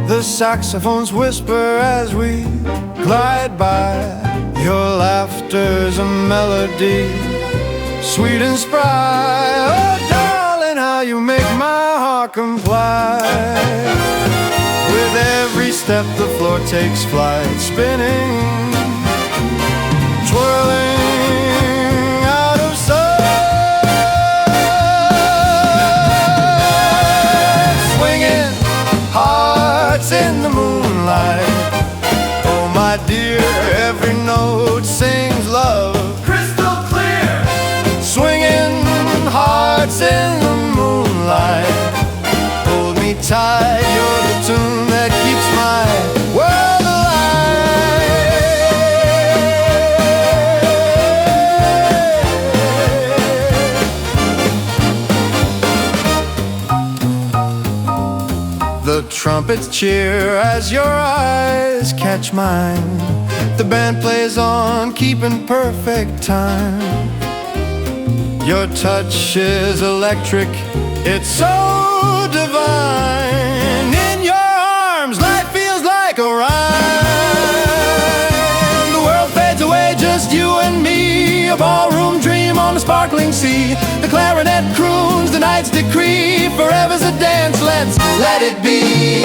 The saxophones whisper as we glide by. Your laughter's a melody, sweet and spry. Oh, darling, how you make my heart comply. With every step the floor takes flight, spinning, twirling out of sight, swinging hearts in the moonlight. Oh, my dear, every note sings love, crystal clear. Swinging hearts in the moonlight. Hold me tight, you're the tune that keeps my world alive. The trumpets cheer as your eyes catch mine. The band plays on, keeping perfect time. Your touch is electric, it's so divine. In your arms, life feels like a rhyme. The world fades away, just you and me. A ballroom dream on a sparkling sea. The clarinet croons the night's decree. Forever's a dance, let's let it be.